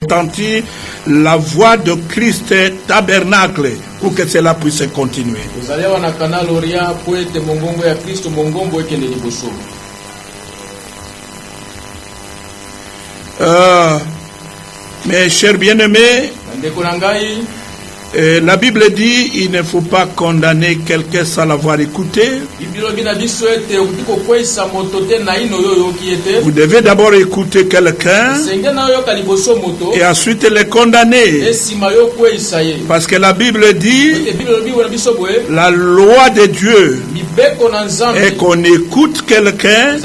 Entendre la voix de Christ tabernacle pour que cela puisse continuer. Mes chers bien-aimés, la Bible dit il ne faut pas condamner quelqu'un sans l'avoir écouté. Vous devez d'abord écouter quelqu'un et ensuite le condamner. Parce que la Bible dit la loi de Dieu est qu'on écoute quelqu'un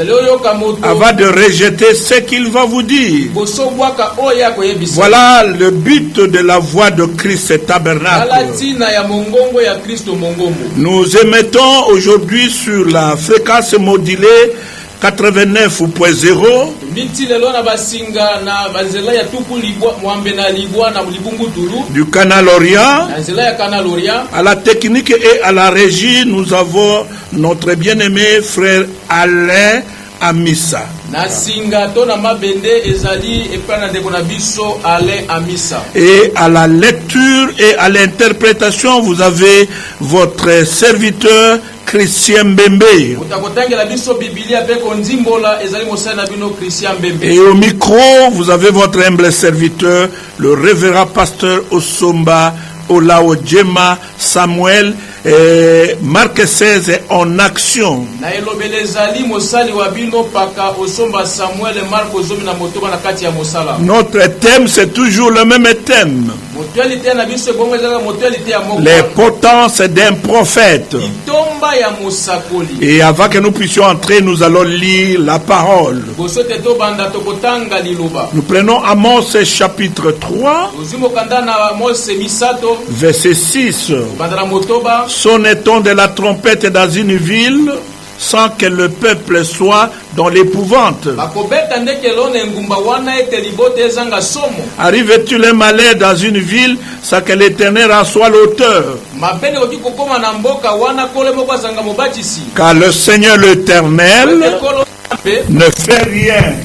avant de rejeter ce qu'il va vous dire. Voilà le but de la voix de Christ tabernacle. Nous émettons aujourd'hui sur la fréquence modulée 89.0 du canal Orient. À la technique et à la régie, nous avons notre bien-aimé frère Alain Amissa. Et à la lecture et à l'interprétation, vous avez votre serviteur Christian Mbembe. Et au micro, vous avez votre humble serviteur, le révérend pasteur Osomba Olao Djema Samuel, Marc 16 en action. Notre thème, c'est toujours le même thème. Les potences d'un prophète. Et avant que nous puissions entrer, nous allons lire la parole. Nous prenons Amos chapitre 3, verset 6. Sonne-t-on de la trompette dans une ville sans que le peuple soit dans l'épouvante? Arrive-t-il un malheur dans une ville sans que l'Éternel en soit l'auteur? Car le Seigneur l'Éternel ne fait rien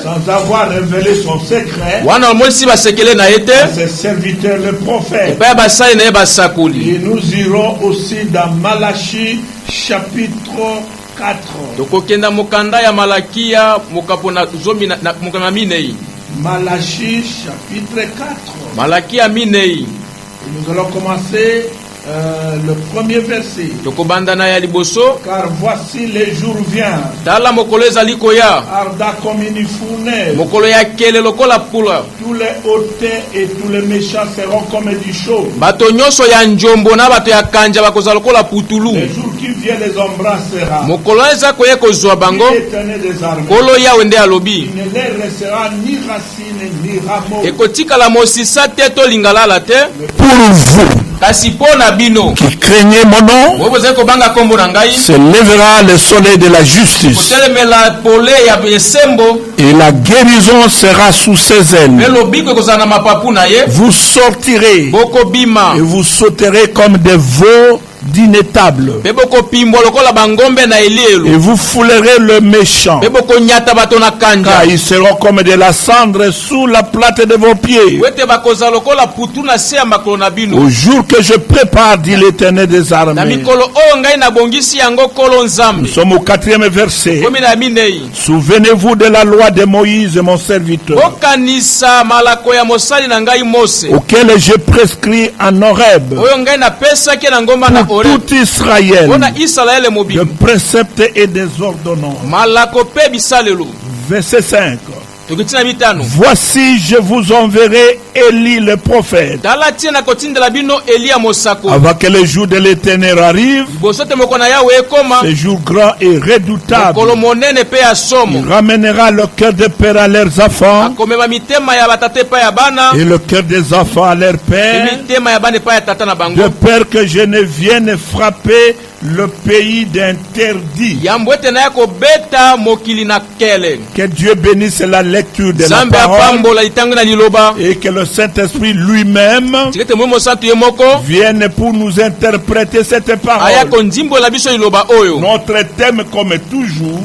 sans avoir révélé son secret à ses serviteurs le prophète. Et nous irons aussi dans Malachie chapitre 4. Malachie chapitre 4. Et nous allons commencer le premier verset. Car voici les jours viennent, arda comme une fournaise. Tous les hautains et tous les méchants seront comme du chauve. Les jours qui viennent les embrassera. L'Éternel des armées, il ne leur restera ni racine ni rameau. Pour vous qui craignez mon nom, se lèvera le soleil de la justice, et la guérison sera sous ses ailes. Vous sortirez et vous sauterez comme des veaux d'inétable, et vous foulerez le méchant, car ils seront comme de la cendre sous la plate de vos pieds. Au jour que je prépare, dit l'Éternel des armées. Nous sommes au 4e verset. Souvenez-vous de la loi de Moïse, mon serviteur, auquel j'ai prescrit en Horeb pour tout Israël de préceptes et des ordonnances. Verset 5. Voici, je vous enverrai Élie le prophète, avant que le jour de l'Éternel arrive, ce jour grand et redoutable. Il ramènera le cœur des pères à leurs enfants et le cœur des enfants à leurs pères, de peur que je ne vienne frapper le pays d'interdit. Que Dieu bénisse la lecture de la parole et que le Saint-Esprit lui-même vienne pour nous interpréter cette parole. Notre thème, comme toujours,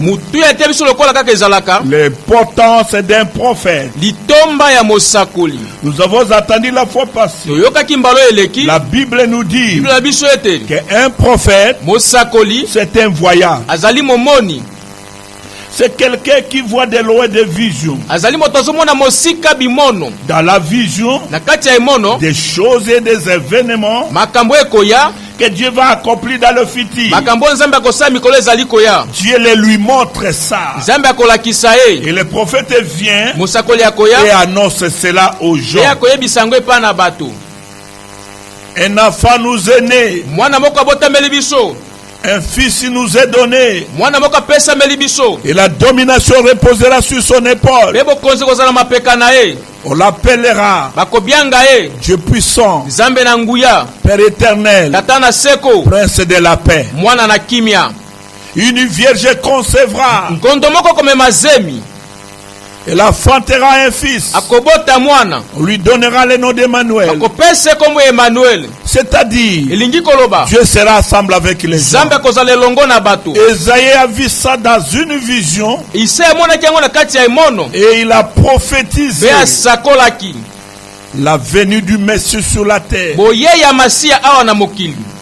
les potences d'un prophète. Nous avons attendu la fois passée. La Bible nous dit qu'un prophète, c'est un voyage. C'est quelqu'un qui voit de loin des visions. Dans la vision, des choses et des événements que Dieu va accomplir dans le futur. Dieu lui montre ça. Et le prophète vient et annonce cela aux gens. Un enfant nous est né. Un fils nous est donné. Et la domination reposera sur son épaule. On l'appellera Dieu puissant, Père éternel, Prince de la paix. Une vierge concevra. Elle enfantera un fils. On lui donnera le nom d'Emmanuel. C'est-à-dire, Dieu sera ensemble avec les gens. Esaïe a vu ça dans une vision. Et il a prophétisé la venue du Messie sur la terre.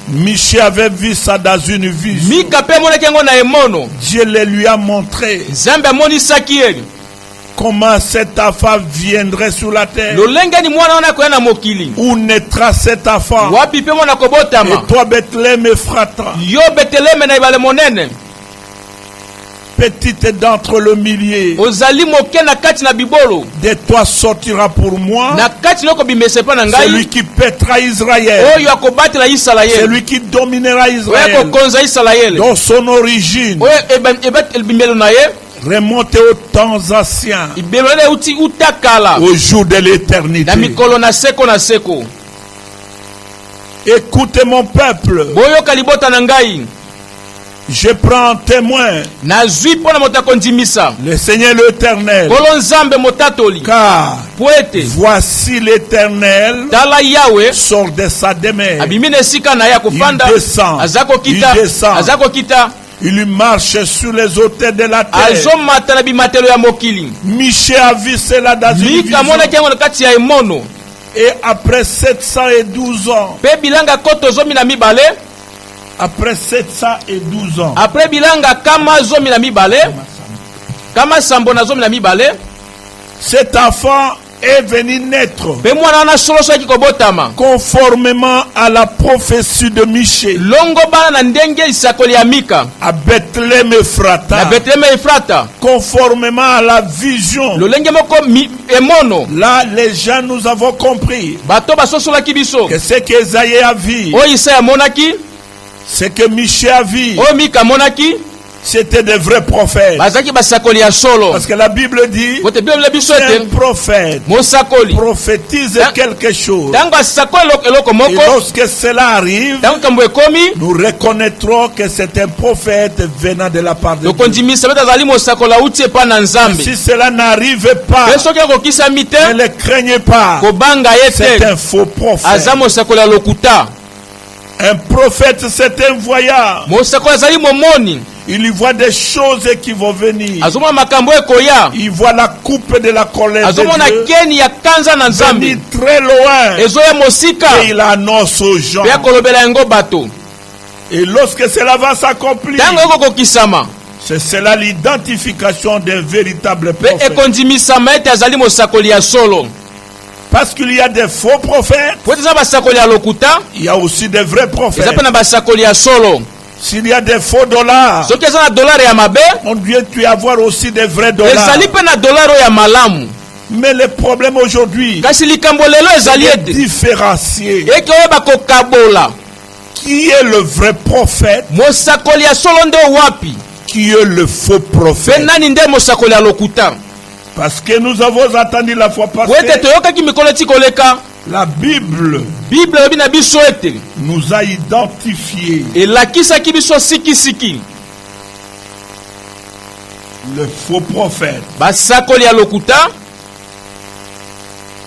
Michel avait vu ça dans une vision. Dieu le lui a montré comment cet enfant viendrait sur la terre. Où naîtra cet enfant. Et toi, Bethléem Ephrata, petite d'entre le millier, de toi sortira pour moi celui qui pètera Israël, celui qui dominera Israël, dont son origine remonter aux temps anciens, au jour de l'éternité. Écoutez mon peuple, je prends en témoin le Seigneur l'Éternel, car voici l'Éternel sort de sa demeure, il descend, il marche sur les autels de la terre. Michel a vu cela dans une vision. Et après 712 ans, cet enfant est venu naître conformément à la prophétie de Michel à Bethléem Ephrata, conformément à la vision. Là, les gens, nous avons compris que ce qu'Esaïe a vu, ce que Michel a vu, c'était des vrais prophètes. Parce que la Bible dit qu'un prophète prophétise quelque chose. Et lorsque cela arrive, nous reconnaîtrons que c'est un prophète venant de la part de Dieu. Si cela n'arrive pas, ne le craignez pas. C'est un faux prophète. Un prophète, c'est un voyant. Il y voit des choses qui vont venir. Il voit la coupe de la colère de Dieu venir très loin. Et il annonce aux gens. Et lorsque cela va s'accomplir, c'est cela l'identification d'un véritable prophète. Parce qu'il y a des faux prophètes, il y a aussi des vrais prophètes. S'il y a des faux dollars, on doit avoir aussi des vrais dollars. Mais le problème aujourd'hui, c'est de différencier qui est le vrai prophète, qui est le faux prophète. Parce que nous avons entendu la fois passée La Bible nous a identifié le faux prophète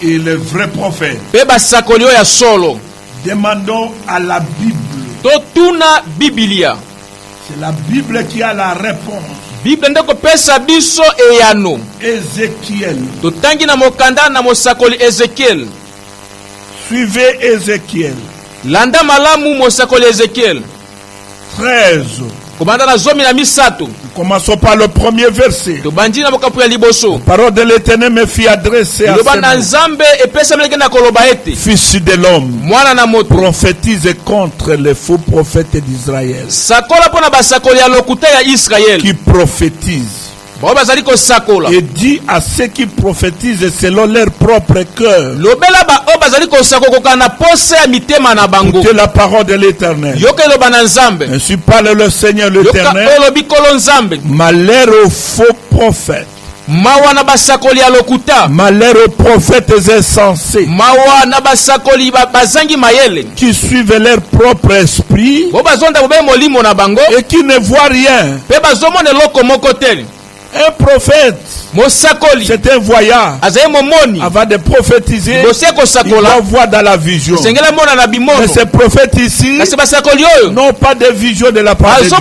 et le vrai prophète. Demandons à la Bible. C'est la Bible qui a la réponse. Ézéchiel. Suivez Ézéchiel. Landa malamu mosakoli Ézéchiel 13. Commençons par le premier verset. La parole de l'Éternel me fit adresser à Fils de l'homme, prophétise contre les faux prophètes d'Israël qui prophétisent. Et dit à ceux qui prophétisent selon leur propre cœur. Écoutez la parole de l'Éternel. Ainsi parle le Seigneur l'Éternel. Malheur aux faux prophètes. Malheur aux prophètes insensés qui suivent leur propre esprit et qui ne voient rien. Un prophète, c'est un voyant. Avant de prophétiser, il doit voir dans la vision. Mais ces prophètes ici n'ont pas de vision de la part de Dieu.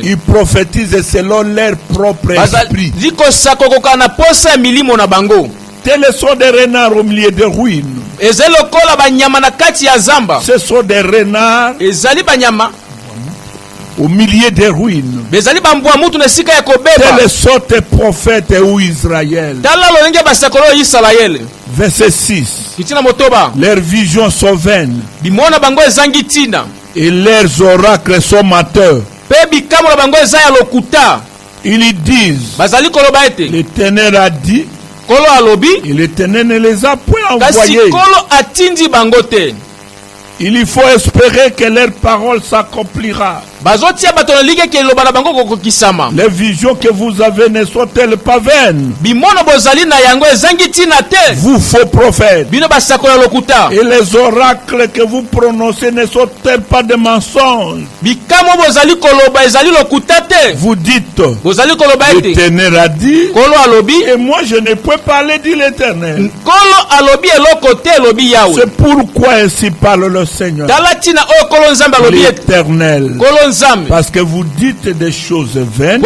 Ils prophétisent selon leur propre esprit. Tels sont des renards au milieu des ruines. Ce sont des renards au milieu des ruines. Telle sorte de prophète ou Israël. Verset 6. Leurs visions sont vaines et leurs oracles sont menteurs. Ils disent, l'Éternel a dit, et l'Éternel ne les a point envoyés. Il faut espérer que leur parole s'accomplira. Les visions que vous avez ne sont-elles pas vaines? Vous faux prophètes. Et les oracles que vous prononcez ne sont-elles pas des mensonges? Vous dites, l'Éternel a dit, et moi je ne peux parler, dit l'Éternel. C'est pourquoi ainsi parle le Seigneur, l'Éternel. Parce que vous dites des choses vaines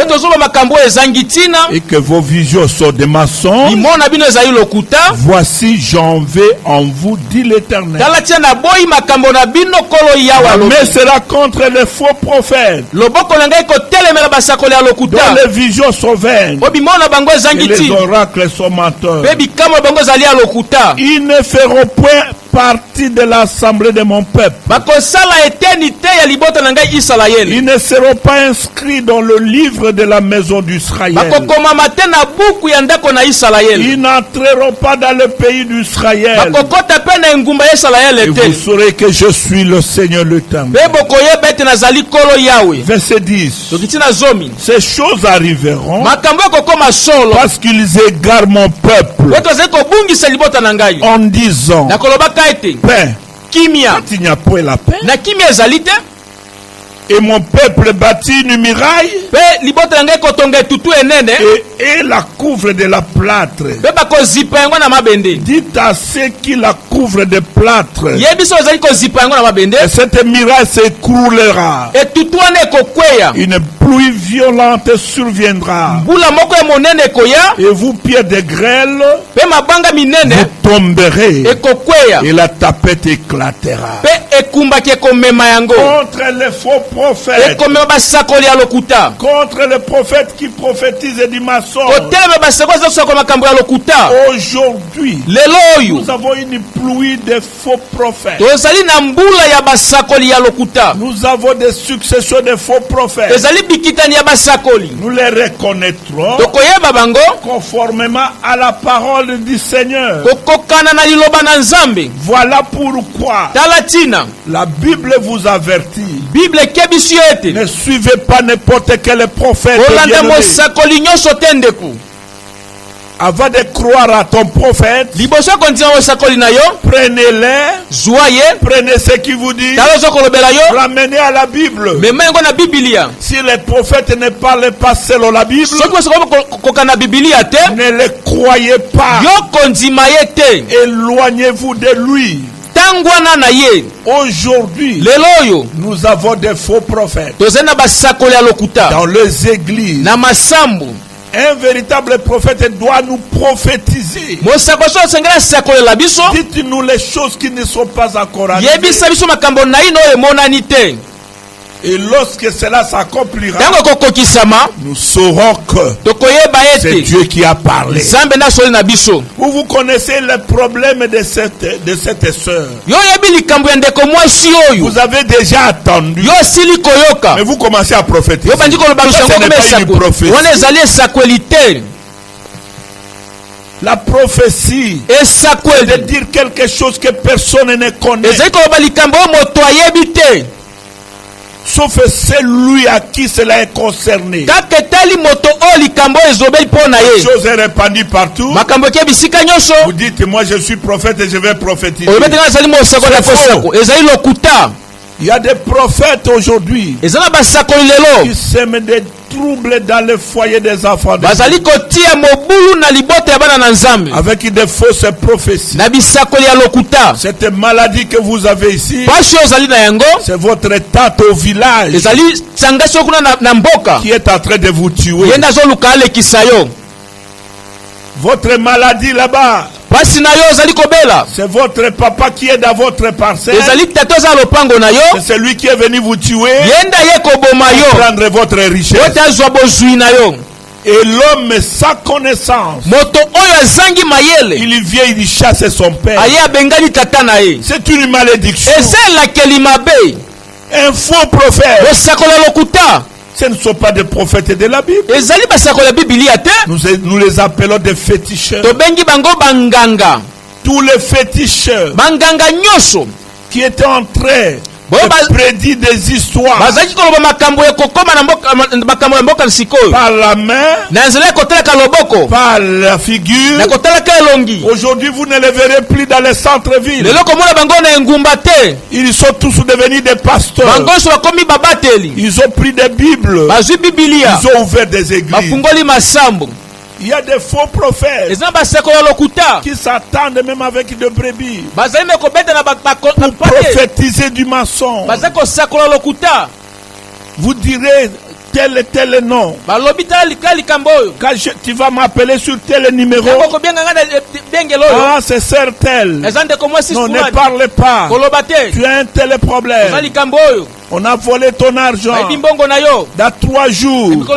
et que vos visions sont des mensonges. Voici j'en vais en vous, dit l'Éternel. Mais sera contre les faux prophètes dont les visions sont vaines et les oracles sont menteurs. Ils ne feront point partie de l'assemblée de mon peuple. Ils ne seront pas inscrits dans le livre de la maison d'Israël. Ils n'entreront pas dans le pays d'Israël. Et vous saurez que je suis le Seigneur l'Éternel. Verset 10. Ces choses arriveront parce qu'ils égarent mon peuple en disant, paix. Il n'y a point la paix. Et mon peuple bâtit une muraille et la couvre de la plâtre. Dites à ceux qui la couvrent de plâtre, et cette muraille s'écroulera. Une pluie violente surviendra. Et vous, pierres de grêle, vous tomberez. Et la tapette éclatera. Contre les faux prophètes, contre les prophètes qui prophétisent du mensonge, aujourd'hui nous avons une pluie de faux prophètes. Nous avons des successions de faux prophètes. Nous les reconnaîtrons conformément à la parole du Seigneur. Voilà pourquoi la Bible vous avertit. Ne suivez pas n'importe quel prophète. Avant de croire à ton prophète, prenez-les, prenez ce qu'il vous dit, ramenez à la Bible. Si les prophètes ne parlent pas selon la Bible, ne les croyez pas. Éloignez-vous de lui. Aujourd'hui, nous avons des faux prophètes dans les églises. Un véritable prophète doit nous prophétiser. Dites-nous les choses qui ne sont pas encore arrivées. Et lorsque cela s'accomplira, nous saurons que c'est Dieu qui a parlé. Vous connaissez le problème de cette sœur. Vous avez déjà attendu. Mais vous commencez à prophétiser. Ce n'est pas une prophétie. La prophétie, c'est de dire quelque chose que personne ne connaît. Sauf celui à qui cela est concerné. La chose est répandue partout. Vous dites, moi je suis prophète et je vais prophétiser. Il y a des prophètes aujourd'hui qui sèment des troubles dans le foyer des enfants de avec des fausses prophéties. Cette maladie que vous avez ici, c'est votre tante au village qui est en train de vous tuer. Votre maladie là-bas, c'est votre papa qui est dans votre parcelle. C'est celui qui est venu vous tuer pour prendre votre richesse. Et l'homme sans connaissance, il vient, il chasse son père. C'est une malédiction. Un faux prophète. Ce ne sont pas des prophètes de la Bible. Nous les appelons des féticheurs. Tous les féticheurs qui étaient en train de prédire des histoires par la main, par la figure. Aujourd'hui, vous ne les verrez plus dans les centres-villes. Ils sont tous devenus des pasteurs. Ils ont pris des Bibles. Ils ont ouvert des églises. Il y a des faux prophètes qui s'attendent même avec de brebis pour prophétiser du mensonge. Vous direz tel et tel nom. Quand tu vas m'appeler sur tel numéro, ah, c'est sœur tel. Non, ne parle pas. Tu as un tel problème. On a volé ton argent. Dans 3 jours,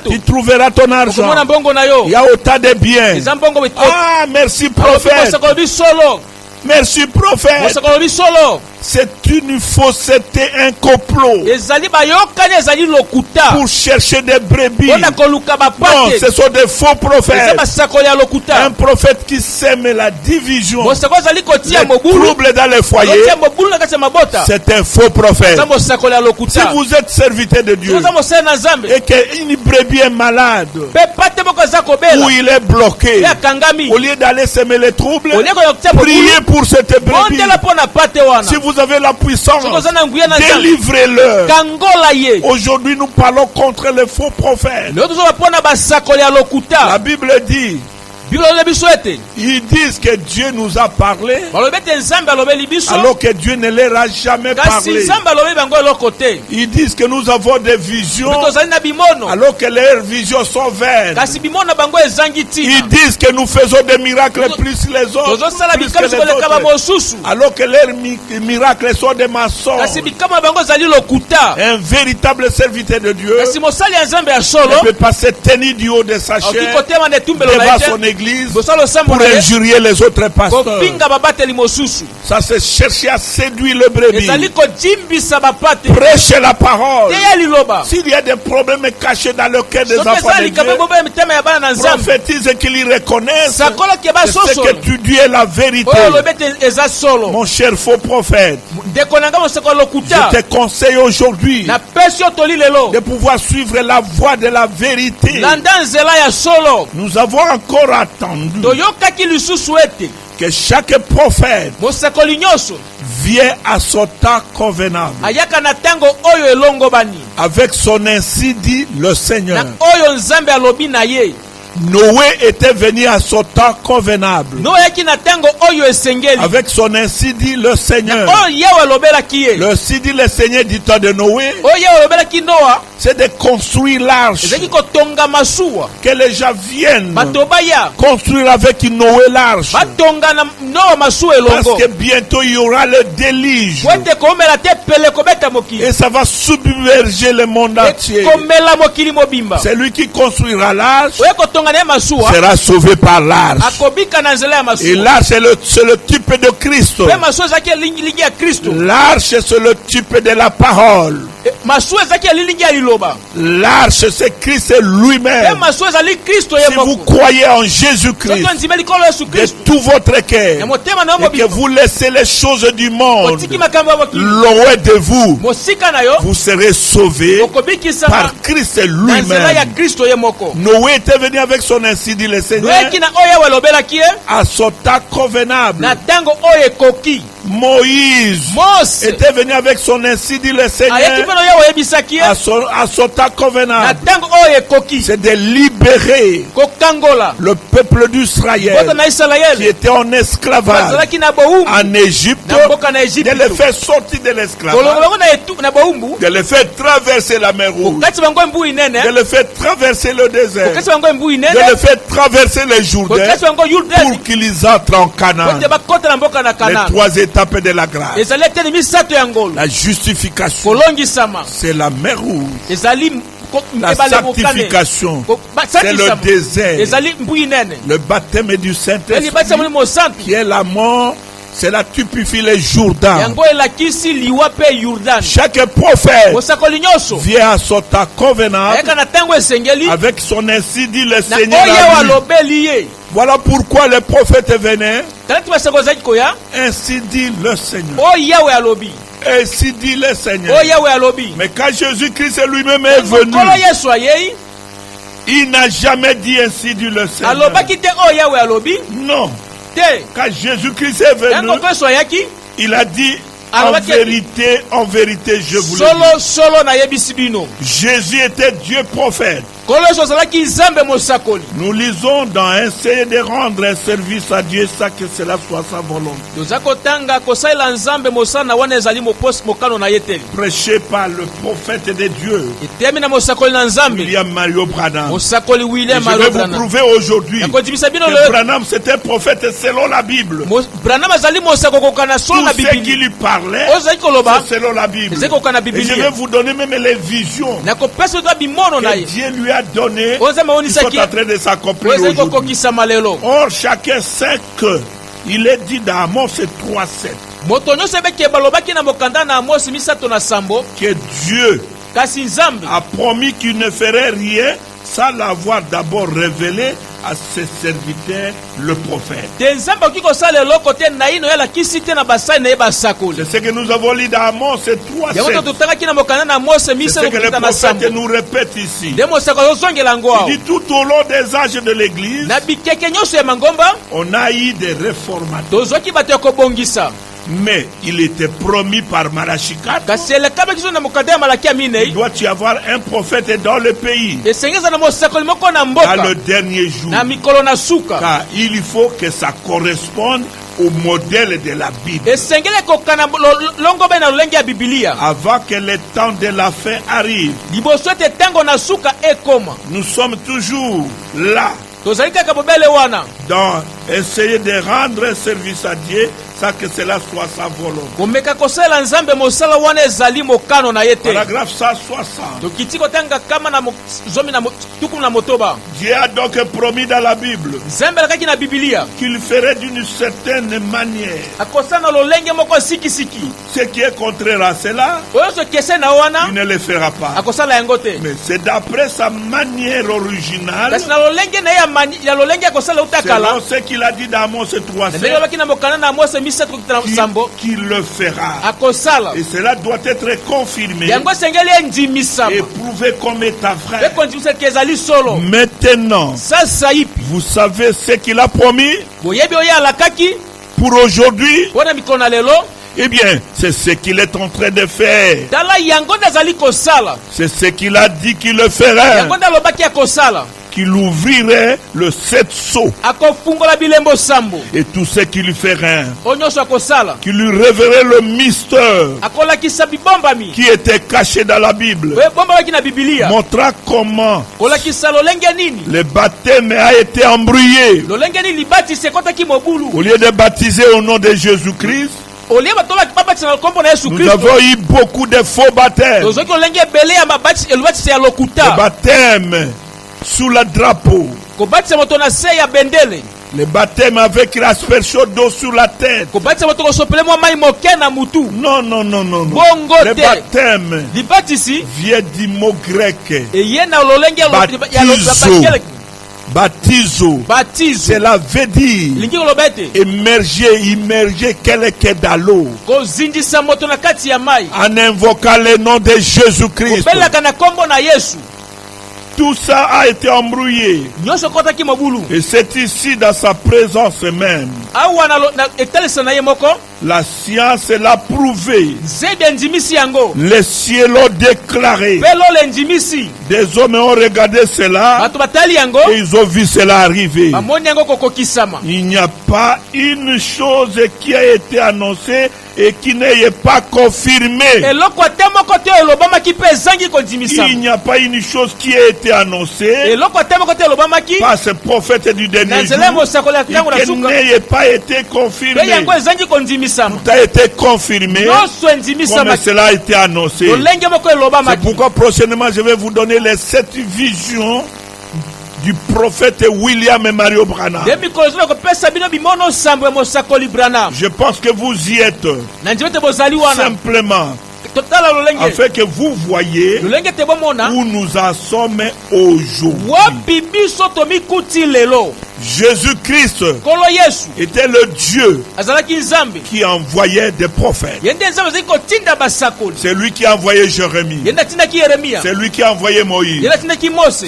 tu trouveras ton argent. Il y a autant de biens. Ah, merci prophète. Merci prophète. C'est une fausseté, un complot pour chercher des brebis. Non, ce sont des faux prophètes. Un prophète qui sème la division, les troubles dans les foyers, c'est un faux prophète. Si vous êtes serviteur de Dieu et qu'une brebis est malade ou il est bloqué, au lieu d'aller semer les troubles, priez pour cette brebis. Si vous avez la puissance, délivrez-le. Aujourd'hui, nous parlons contre les faux prophètes. La Bible dit, ils disent que Dieu nous a parlé alors que Dieu ne leur a jamais parlé. Ils disent que nous avons des visions alors que leurs visions sont vaines. Ils disent que nous faisons des miracles plus les autres, alors que leurs miracles sont des mensonges. Un véritable serviteur de Dieu ne peut pas se tenir du haut de sa chaise devant son église pour injurier les autres pasteurs. Ça, c'est chercher à séduire le brebis. Prêchez la parole. S'il y a des problèmes cachés dans le cœur des enfants de Dieu, prophétise qu'ils y reconnaissent ce que tu dis est la vérité. Mon cher faux prophète, je te conseille aujourd'hui de pouvoir suivre la voie de la vérité. Nous avons encore à attendu que chaque prophète vient à son temps convenable. Avec son ainsi dit le Seigneur. Noé était venu à son temps convenable. Avec son ainsi dit le Seigneur. Le ainsi dit le Seigneur du temps de Noé, c'est de construire l'arche. Que les gens viennent construire avec Noé l'arche. Parce que bientôt il y aura le déluge. Et ça va submerger le monde entier. C'est lui qui construira l'arche sera sauvé par l'arche. Et l'arche c'est le type de Christ. L'arche c'est le type de la parole. L'arche c'est Christ lui-même. Si vous croyez en Jésus-Christ de tout votre cœur et que vous laissez les choses du monde loin de vous, vous serez sauvés par Christ lui-même. Noé était venu avec son ainsi dit le Seigneur à son temps convenable. Moïse était venu avec son ainsi dit le Seigneur à son temps convenable. C'est de libérer le peuple d'Israël qui était en esclavage en Égypte, de les faire sortir de l'esclavage, de les faire traverser la mer Rouge, de les faire traverser le désert, de les faire traverser le Jourdain pour qu'ils entrent en Canaan. Les trois étapes de la grâce. La justification, c'est la mer Rouge. La sanctification, c'est le désert. Le baptême du Saint-Esprit, qui est la mort, c'est la typifie le Jourdain. Chaque prophète vient à son temps convenable avec son ainsi dit le Seigneur. Voilà pourquoi le prophète venait. Ainsi dit le Seigneur. Ainsi dit le Seigneur. Mais quand Jésus-Christ lui-même est venu, il n'a jamais dit ainsi dit le Seigneur. Non. Quand Jésus-Christ est venu, il a dit en vérité, je vous le dis. Jésus était Dieu prophète. Nous lisons dans Essayer de rendre un service à Dieu sans que cela soit sa volonté. Prêché par le prophète de Dieu, William Mario Branham. Et je vais vous prouver aujourd'hui que Branham c'était un prophète selon la Bible. Tout ce qui lui parlait, c'est selon la Bible. Et je vais vous donner même les visions que Dieu lui a donné, qui sont en train de s'accomplir aujourd'hui. Or, chacun sait que il est dit dans Amos 3:7 que Dieu a promis qu'il ne ferait rien sans l'avoir d'abord révélé à ses serviteurs, le prophète. C'est ce que nous avons lu dans Amos 3:7. C'est ce que le prophète nous répète ici. Il dit tout au long des âges de l'église, on a eu des réformateurs. Mais il était promis par Malachi 4. Il doit y avoir un prophète dans le pays dans le dernier jour. Car il faut que ça corresponde au modèle de la Bible. Avant que le temps de la fin arrive, nous sommes toujours là dans essayer de rendre service à Dieu sans que cela soit sa volonté. Paragraphe 160. Dieu a donc promis dans la Bible qu'il ferait d'une certaine manière. Ce qui est contraire à cela, il ne le fera pas. Mais c'est d'après sa manière originale, selon ce qu'il a dit dans Amos 3:7, qu'il le fera. Et cela doit être confirmé et prouvé comme étant vrai. Mettez maintenant, vous savez ce qu'il a promis pour aujourd'hui? Eh bien, c'est ce qu'il est en train de faire. C'est ce qu'il a dit qu'il le ferait. Qu'il ouvrirait le 7 sceaux. Et tout ce qu'il ferait. Qu'il lui révélerait le mystère qui était caché dans la Bible. Montra comment le baptême a été embrouillé. Au lieu de baptiser au nom de Jésus-Christ, nous avons eu beaucoup de faux baptêmes. Le baptême sous le drapeau. Le baptême avec l'aspersion d'eau sur la tête. Non. Le baptême vient du mot grec. Baptizo. Cela veut dire immerger quelqu'un dans l'eau. En invoquant le nom de Jésus-Christ. Tout ça a été embrouillé. Et c'est ici dans sa présence même. La science l'a prouvé. Les cieux l'ont déclaré. Des hommes ont regardé cela et ils ont vu cela arriver. Il n'y a pas une chose qui a été annoncée et qui n'est pas confirmée. Il n'y a pas une chose qui a été annoncée par ce prophète du dernier jour et qui n'ait pas été confirmée. Tout a été confirmé comme cela a été annoncé. C'est pourquoi prochainement je vais vous donner les 7 visions du prophète William et Mario Branham. Je pense que vous y êtes simplement afin que vous voyez où nous en sommes aujourd'hui. Jésus-Christ était le Dieu qui envoyait des prophètes. C'est lui qui a envoyé Jérémie. C'est lui qui a envoyé Moïse.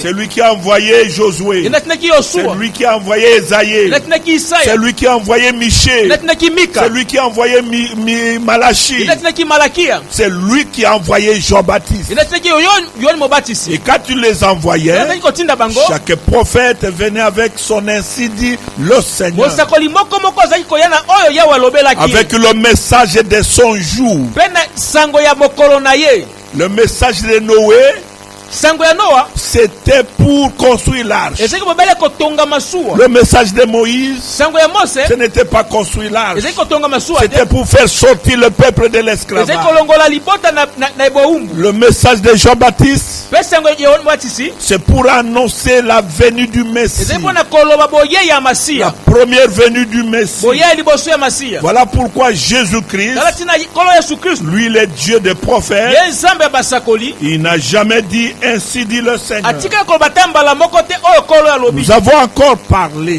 C'est lui qui a envoyé Josué. C'est lui qui a envoyé Esaïe. C'est lui qui a envoyé Michée. C'est lui qui a envoyé Malachi. C'est lui qui a envoyé Jean-Baptiste. Et quand tu les envoyais, chaque prophète venait avec son ainsi dit le Seigneur, avec le message de son jour. Le message de Noé, c'était pour construire l'arche. Le message de Moïse, ce n'était pas construire l'arche. C'était pour faire sortir le peuple de l'esclavage. Le message de Jean-Baptiste, c'est pour annoncer la venue du Messie. La première venue du Messie. Voilà pourquoi Jésus-Christ, lui le Dieu des prophètes, il n'a jamais dit ainsi dit le Seigneur. Nous avons encore parlé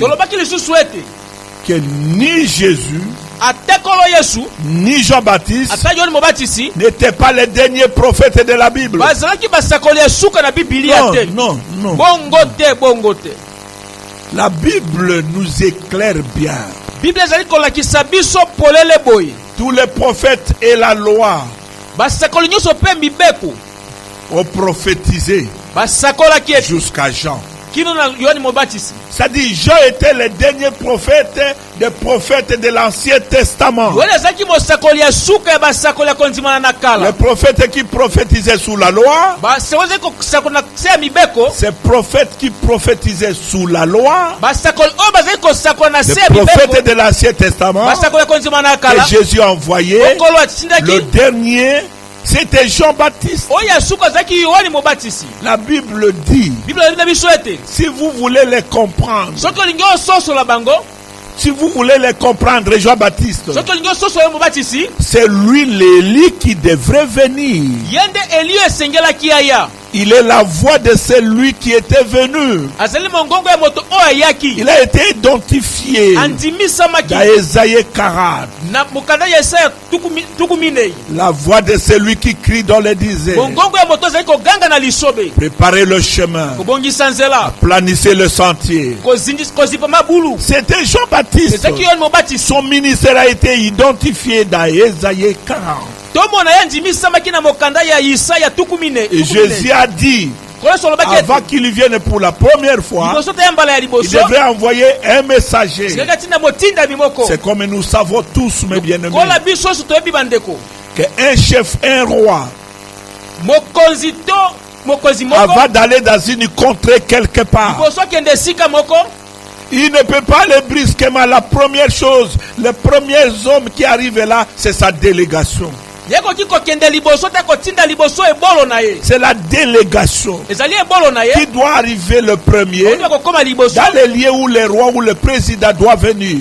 que ni Jésus ni Jean-Baptiste n'étaient pas les derniers prophètes de la Bible. Non. La Bible nous éclaire bien. Tous les prophètes et la loi ont prophétisé jusqu'à Jean. C'est-à-dire Jean était le dernier prophète des prophètes de l'Ancien Testament. Le prophète qui prophétisait sous la loi, ces prophètes qui prophétisaient sous la loi, les prophètes de l'Ancien Testament que Jésus a envoyé, le dernier, c'était Jean-Baptiste. La Bible dit, si vous voulez les comprendre, si vous voulez les comprendre, Jean-Baptiste, c'est lui l'Élie qui devrait venir. Il est la voix de celui qui était venu. Il a été identifié dans Ésaïe 40. La voix de celui qui crie dans les déserts. Préparez le chemin. Planissez le sentier. C'était Jean-Baptiste. Son ministère a été identifié dans Ésaïe 40. Et Jésus a dit, avant qu'il vienne pour la première fois, il devrait envoyer un messager. C'est comme nous savons tous, mes bien-aimés, qu'un chef, un roi, avant d'aller dans une contrée quelque part, il ne peut pas aller brusquement. La première chose, les premiers hommes qui arrivent là, c'est sa délégation. C'est la délégation qui doit arriver le premier dans les lieux où les rois ou le président doit venir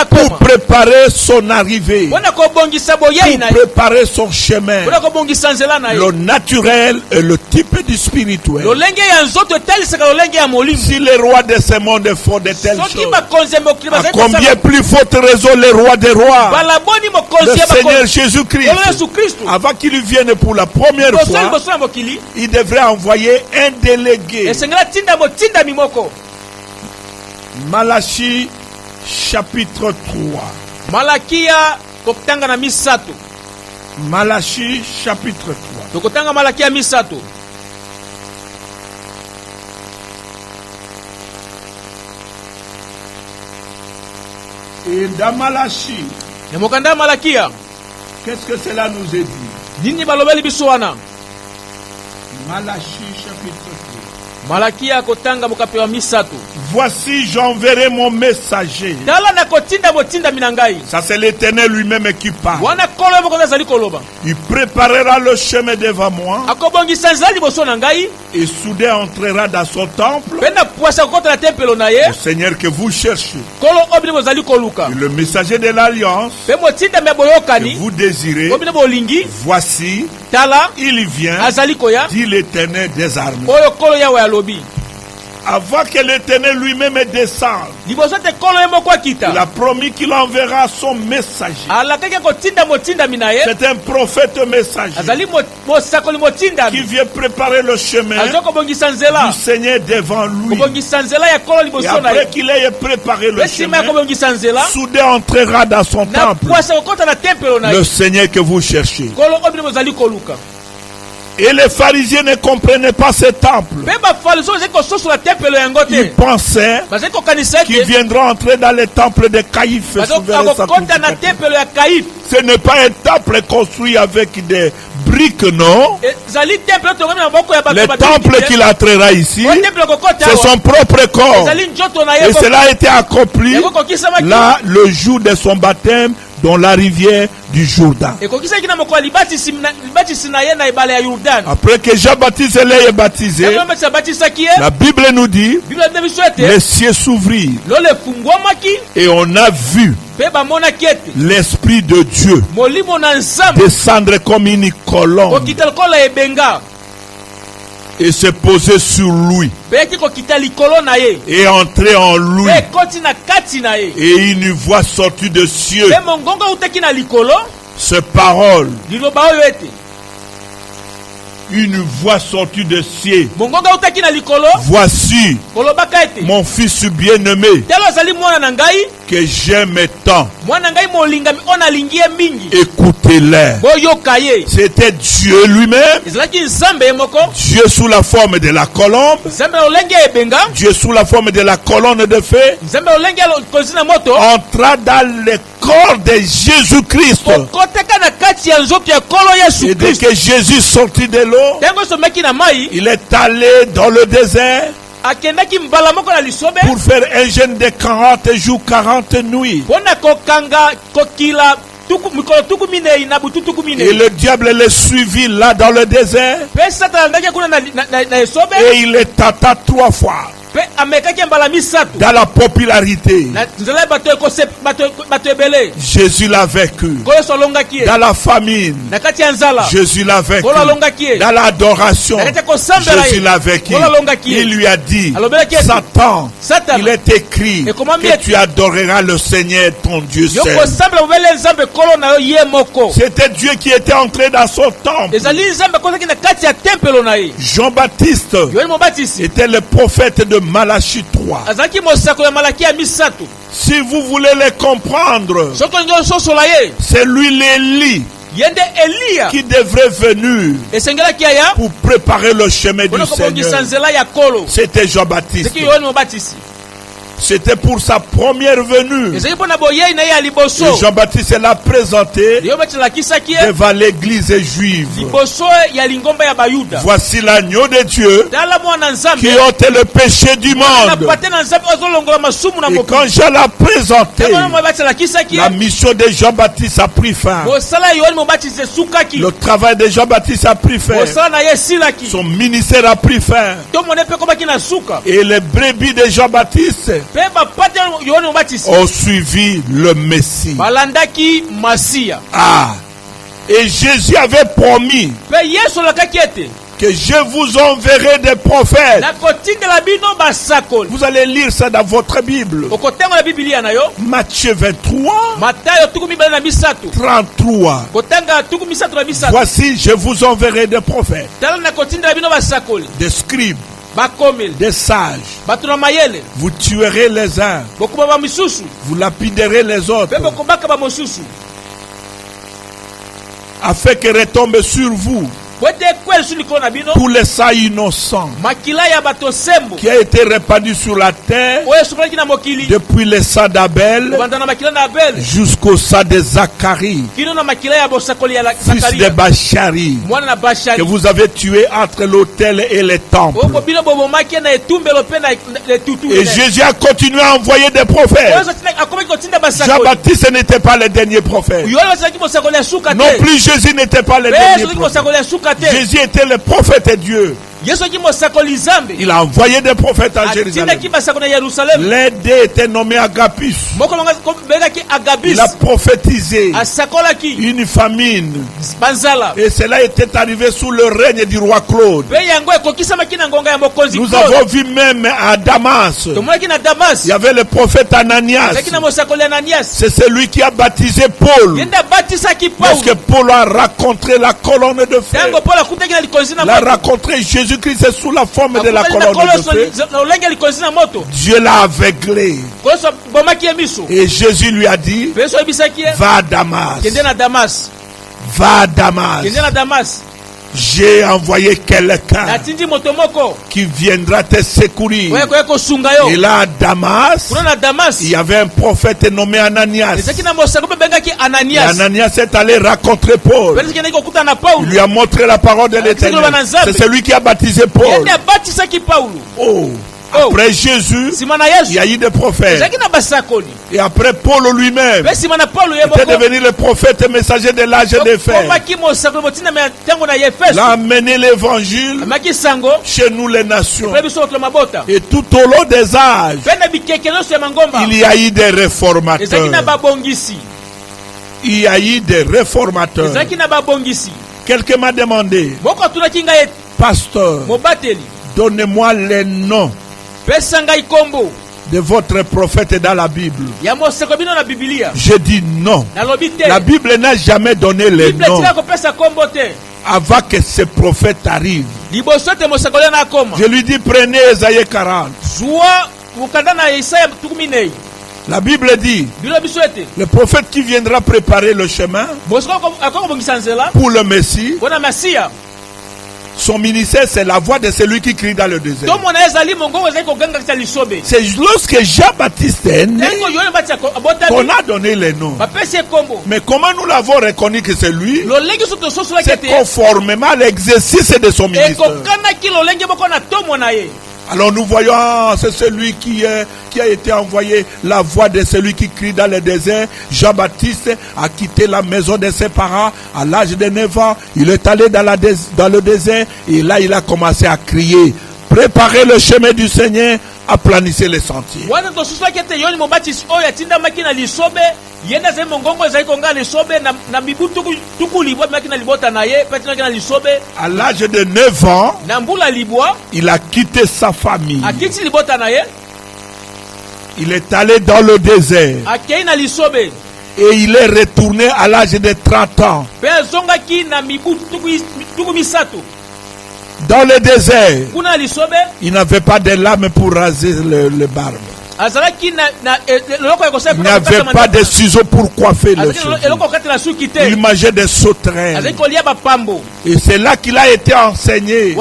pour préparer son arrivée, pour préparer son chemin, le naturel et le type du spirituel. Si les rois de ce monde font de telles choses, à combien plus forte raison les rois des rois, le Seigneur Jésus-Christ, avant qu'il vienne pour la première fois, il devrait envoyer un délégué. Malachie chapitre 3. Malachie chapitre 3. Et dans Malachie, qu'est-ce que cela nous est dit? Malachie chapitre 3. Voici, j'enverrai mon messager. Ça, c'est l'Éternel lui-même qui parle. Il préparera le chemin devant moi. Et soudain entrera dans son temple. Le Seigneur que vous cherchez. Et le messager de l'Alliance que vous désirez. Voici, il vient, dit l'Éternel des armées. Avant que l'Éternel lui-même descende, il a promis qu'il enverra son messager. C'est un prophète messager qui vient préparer le chemin du Seigneur devant lui. Et après qu'il ait préparé le chemin, soudain entrera dans son temple le Seigneur que vous cherchez. Et les pharisiens ne comprenaient pas ce temple. Ils pensaient qu'ils viendront entrer dans le temple de Caïphe. Ce n'est pas un temple construit avec des briques, non. Le temple qu'il entrera ici, c'est son propre corps. Et cela a été accompli là, le jour de son baptême, dans la rivière du Jourdain. Après que Jean-Baptiste l'ait baptisé, la Bible nous dit, les cieux s'ouvrirent et on a vu l'Esprit de Dieu descendre comme une colombe et se poser sur lui et entrer en lui, et une voix sortie de cieux, ce parole, une voix sortie de cieux. Voici mon fils bien-aimé que j'aime tant. Écoutez-le. C'était Dieu lui-même. Dieu sous la forme de la colombe. Dieu sous la forme de la colonne de feu. Entra dans le corps de Jésus-Christ. Et dès que Jésus sortit de l'eau, il est allé dans le désert pour faire un jeûne de 40 jours, 40 nuits. Et le diable le suivit là dans le désert. Et il le tâta 3 fois. Dans la popularité, Jésus l'a vaincu. Dans la famine, Jésus l'a vaincu. Dans l'adoration, Jésus l'a vaincu. Il lui a dit, Satan, il est écrit que tu adoreras le Seigneur ton Dieu seul. C'était Dieu qui était entré dans son temple. Jean-Baptiste était le prophète de Malachie 3. Si vous voulez les comprendre, c'est lui l'Élie qui devrait venir pour préparer le chemin du Seigneur. C'était Jean-Baptiste. C'était pour sa première venue. Et Jean-Baptiste l'a présenté devant l'église juive. Voici l'agneau de Dieu qui ôte le péché du monde. Et quand Jean l'a présenté, la mission de Jean-Baptiste a pris fin. Le travail de Jean-Baptiste a pris fin. Son ministère a pris fin. Et les brebis de Jean-Baptiste ont suivi le Messie. Ah, et Jésus avait promis que je vous enverrai des prophètes. Vous allez lire ça dans votre Bible. Matthieu 23, 33. Voici, je vous enverrai des prophètes, des scribes, des sages. Vous tuerez les uns, vous lapiderez les autres, afin que retombe sur vous tout le sang innocent qui a été répandu sur la terre depuis le sang d'Abel jusqu'au sang de Zacharie, fils de Bachari, que vous avez tué entre l'autel et les temples. Et Jésus a continué à envoyer des prophètes. Jean-Baptiste n'était pas le dernier prophète. Non plus Jésus n'était pas le dernier prophète. Jésus était le prophète de Dieu. Il a envoyé des prophètes à Jérusalem. L'un d'eux était nommé Agabus. Il a prophétisé une famine. Et cela était arrivé sous le règne du roi Claude. Nous avons vu même à Damas, il y avait le prophète Ananias. C'est celui qui a baptisé Paul. Lorsque Paul a rencontré la colonne de feu, il a rencontré Jésus-Christ sous la forme de la colonne de feu. Dieu l'a aveuglé. Et Jésus lui a dit, va à Damas. Va à Damas. J'ai envoyé quelqu'un qui viendra te secourir. Et là à Damas, il y avait un prophète nommé Ananias. Et Ananias est allé rencontrer Paul. Il lui a montré la parole de l'Éternel. C'est celui qui a baptisé Paul. Oh. Après Jésus, il y a eu des prophètes. Et après Paul lui-même était devenu le prophète et messager de l'âge de fer. Il a amené l'évangile chez nous les nations. Et tout au long des âges, il y a eu des réformateurs. Il y a eu des réformateurs. Quelqu'un m'a demandé, pasteur, donnez-moi les noms de votre prophète dans la Bible. Je dis non. La Bible n'a jamais donné les noms avant que ce prophète arrive. Je lui dis, prenez Ésaïe 40. La Bible dit, le prophète qui viendra préparer le chemin pour le Messie, son ministère, c'est la voix de celui qui crie dans le désert. C'est lorsque Jean-Baptiste est né qu'on a donné les noms. Mais comment nous l'avons reconnu que c'est lui? C'est conformément à l'exercice de son ministère. Alors nous voyons, c'est celui qui a été envoyé, la voix de celui qui crie dans le désert. Jean-Baptiste a quitté la maison de ses parents à l'âge de 9 ans. Il est allé dans le désert et là il a commencé à crier Préparez le chemin du Seigneur, aplanissez les sentiers. À l'âge de 9 ans, il a quitté sa famille. Il est allé dans le désert. Et il est retourné à l'âge de 30 ans. Dans le désert, il n'avait pas de lame pour raser le barbe. Il n'avait pas de ciseaux pour coiffer le cheveu. Il mangeait des sauterelles. Et c'est là qu'il a été enseigné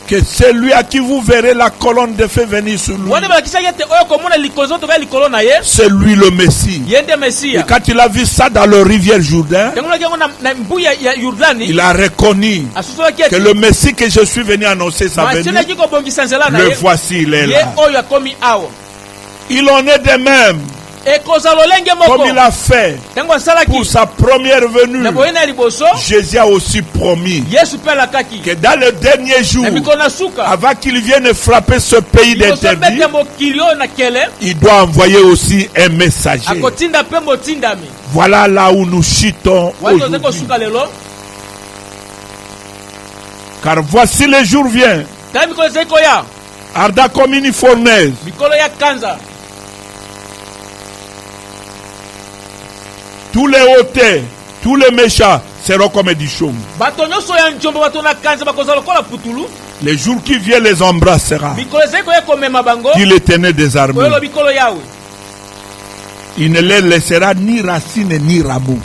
que c'est lui à qui vous verrez la colonne de feu venir sur lui. C'est lui le Messie. Et quand il a vu ça dans le rivière Jourdain, il a reconnu que le Messie que je suis venu annoncer sa venue, le voici, il est là. Il en est de même. Comme il a fait pour sa première venue, Jésus a aussi promis que dans le dernier jour, avant qu'il vienne frapper ce pays d'interdit, il doit envoyer aussi un messager. Voilà là où nous chutons aujourd'hui. Car voici le jour vient, arda comme une fournaise. Tous les hautains, tous les méchants seront comme du chaume. Les jours qui viennent les embrassera. Dit l'Éternel des armées. Il ne les laissera ni racines ni rameaux.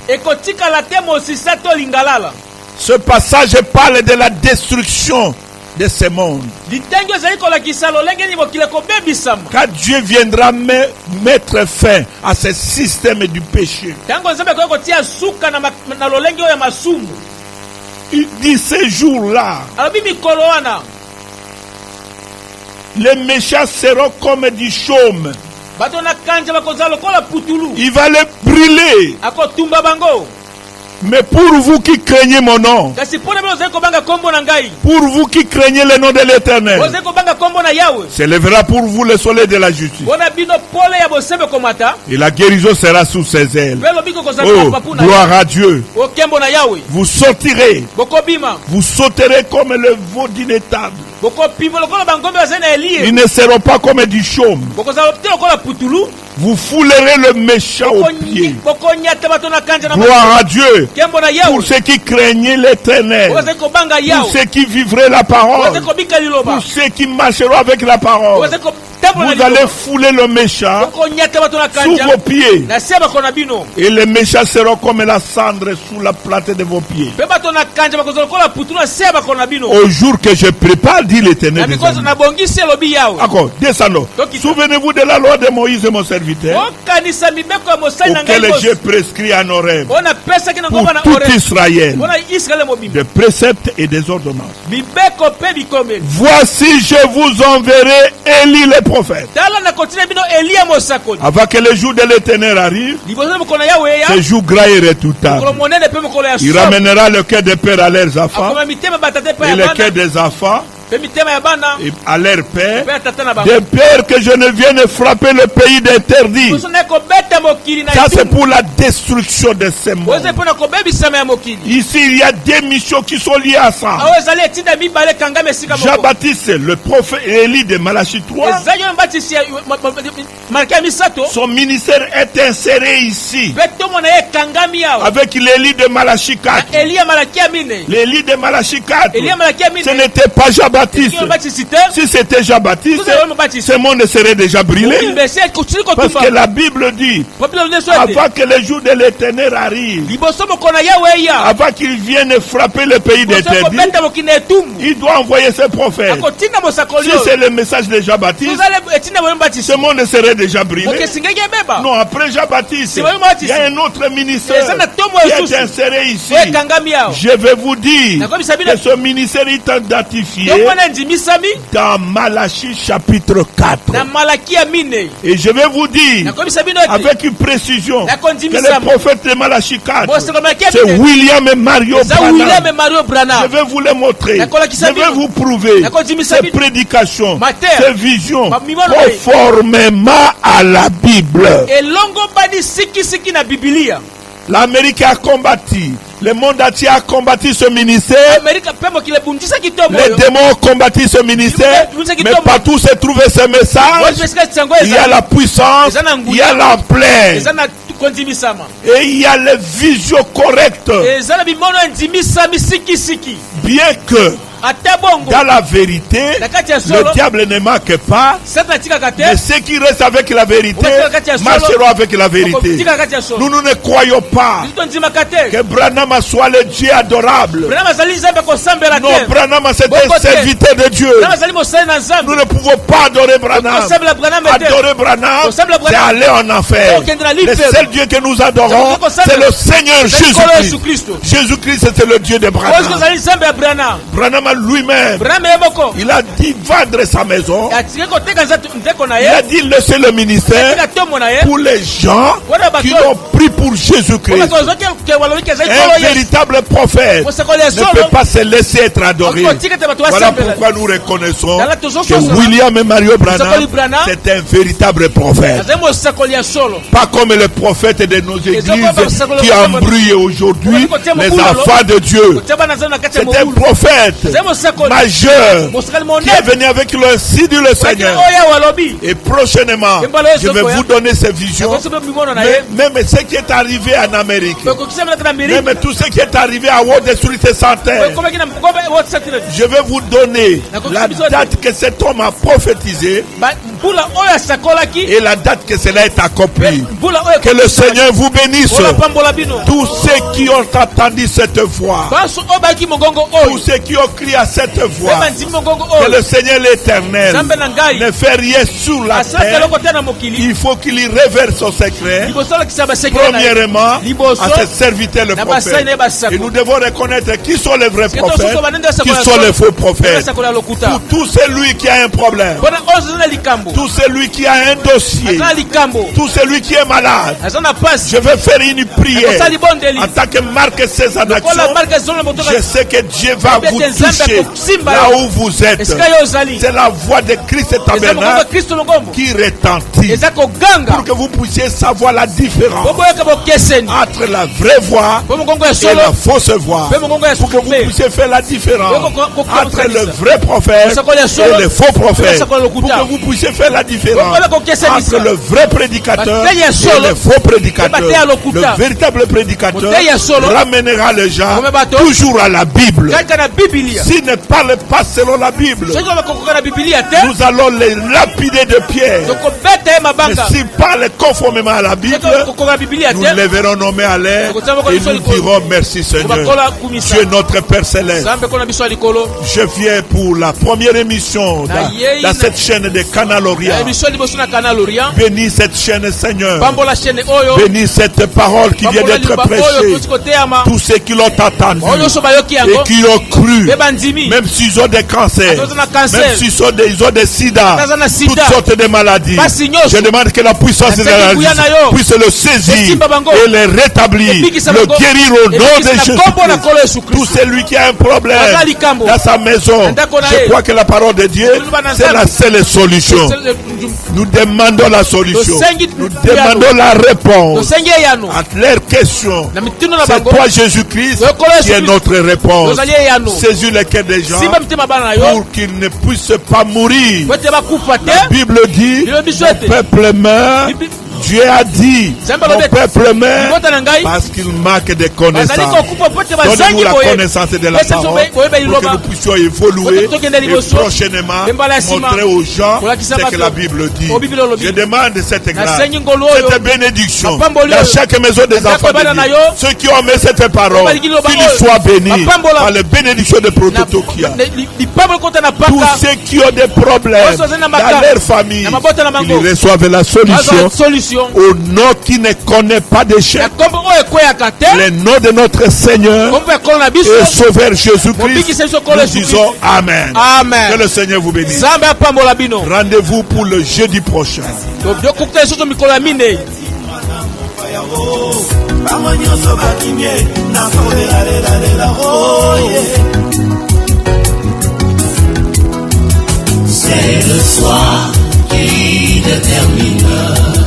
Ce passage parle de la destruction de ce monde. Quand Dieu viendra mettre fin à ce système du péché, il dit ces jours-là, les méchants seront comme du chaume. Il va les brûler. Mais pour vous qui craignez mon nom, pour vous qui craignez le nom de l'Éternel, s'élèvera pour vous le soleil de la justice. Et la guérison sera sous ses ailes. Oh, gloire à Dieu. Vous sortirez, vous sauterez comme le veau d'une étable. Ils ne seront pas comme du chaume. Vous foulerez le méchant au pied. Gloire à Dieu. Pour ceux qui craignaient l'Éternel, pour ceux qui vivraient la parole, pour ceux qui marcheront avec la parole, vous allez fouler le méchant sous vos pieds. Et les méchants seront comme la cendre sous la plate de vos pieds. Au jour que je prépare, dit l'Éternel. Encore, descendons. Souvenez-vous de la loi de Moïse, mon serviteur, auquel j'ai prescrit en Horeb pour tout Israël, des préceptes et des ordonnances. Voici, je vous enverrai Élie le prophète. Avant que le jour de l'Éternel arrive, ce jour gras et redoutable. Il ramènera le cœur des pères à leurs enfants et le cœur des enfants et à leur père, des pères que je ne vienne frapper le pays d'interdit. Ça c'est pour la destruction de ces mondes. Ici il y a des missions qui sont liées à ça. Jean-Baptiste, le prophète Élie de Malachie 3, son ministère est inséré ici avec l'Élie de Malachie 4. L'Élie de Malachie 4, ce n'était pas Jean-Baptiste. Si c'était Jean-Baptiste, ce monde serait déjà brûlé. Parce que la Bible dit, avant que le jour de l'Éternel arrive, avant qu'il vienne frapper le pays d'interdit, il doit envoyer ses prophètes. Si c'est le message de Jean-Baptiste, ce monde serait déjà brûlé. Non, après Jean-Baptiste, il y a un autre ministère qui est inséré ici. Je vais vous dire que ce ministère est identifié dans Malachie chapitre 4. Et je vais vous dire avec une précision que le prophète de Malachie 4, c'est William et Mario Branham. Je vais vous le montrer. Je vais vous prouver ces prédications, ces visions conformément à la Bible. L'Amérique a combattu. Le monde entier a combattu ce ministère. Les démons ont combattu ce ministère. Mais partout se trouvait ce message. Il y a la puissance. Il y a l'ampleur. Et il y a les visions correctes. Bien que dans la vérité, le diable ne manque pas. Mais ceux qui restent avec la vérité marcheront avec la vérité. Nous ne croyons pas que Branham soit le Dieu adorable. Non, Branham c'est un serviteur de Dieu. Nous ne pouvons pas adorer Branham. Adorer Branham, c'est aller en enfer. Le seul Dieu que nous adorons, c'est le Seigneur Jésus-Christ. Jésus-Christ, c'est le Dieu de Branham. Branham lui-même, il a dit vendre sa maison. Il a dit laisser le ministère pour les gens qui l'ont pris pour Jésus-Christ. Un véritable prophète ne peut pas se laisser être adoré. Voilà pourquoi nous reconnaissons que William et Mario Branham, c'est un véritable prophète. Pas comme le prophète de nos églises qui embrouillent aujourd'hui les enfants de Dieu. C'est un prophète majeur qui est venu avec le signe du Seigneur. Et prochainement, je vais vous donner ces visions. Même ce qui est arrivé en Amérique, même tout ce qui est arrivé à World Street Center, je vais vous donner la date que cet homme a prophétisé et la date que cela est accompli. Que le Seigneur vous bénisse. Tous ceux qui ont entendu cette voix, tous ceux qui ont crié à cette voix, que le Seigneur l'Éternel ne fait rien sur la terre. Il faut qu'il y révèle son secret. Premièrement, à ce serviteur le prophète. Et nous devons reconnaître qui sont les vrais prophètes, qui sont les faux prophètes. Pour tout celui qui a un problème, tout celui qui a un dossier, tout celui qui est malade, je vais faire une prière en tant que Marc 16 en action. Je sais que Dieu va vous toucher là où vous êtes. C'est la voix de Christ tabernacle qui retentit pour que vous puissiez savoir la différence entre la vraie voix et la fausse voix, pour que vous puissiez faire la différence entre le vrai prophète et le faux prophète, pour que vous puissiez faire la différence entre le vrai prédicateur et le faux prédicateur. Le véritable prédicateur ramènera les gens toujours à la Bible. S'il ne parle pas selon la Bible, nous allons les lapider de pierre. Mais s'il parle conformément à la Bible, nous lèverons nos mains à l'air et nous dirons merci Seigneur. Tu es notre Père Céleste. Je viens pour la première émission dans cette chaîne de Canal Orient. Bénis cette chaîne Seigneur. Bénis cette parole qui vient d'être prêchée. Tous ceux qui l'ont entendu et qui ont cru, même s'ils ont des cancers, même s'ils ont des sida, toutes sortes de maladies, je demande que la puissance de la vie puisse le saisir et le rétablir, le guérir au nom de Jésus-Christ. Tout celui qui a un problème dans sa maison, je crois que la parole de Dieu, c'est la seule solution. Nous demandons la solution. Nous demandons la réponse à leurs questions. C'est toi Jésus-Christ qui est notre réponse. Saisis le cœur des gens pour qu'ils ne puissent pas mourir. La Bible dit, mon peuple meurt. Dieu a dit, mon peuple meurt parce qu'il manque de connaissances. Donnez-nous la connaissance de la parole pour que nous puissions évoluer et prochainement montrer aux gens ce que la Bible dit. Je demande cette grâce, cette bénédiction dans chaque maison des enfants de Dieu. Ceux qui ont mis cette parole, qu'ils soient bénis par la bénédiction de Prototokia. Tous ceux qui ont des problèmes dans leur famille, qu'ils reçoivent la solution bénédiction. Au nom qui ne connaît pas d'échec. Le nom de notre Seigneur et Sauveur Jésus-Christ. Nous disons Amen. Amen. Que le Seigneur vous bénisse. Rendez-vous pour le jeudi prochain. C'est le soir qui détermine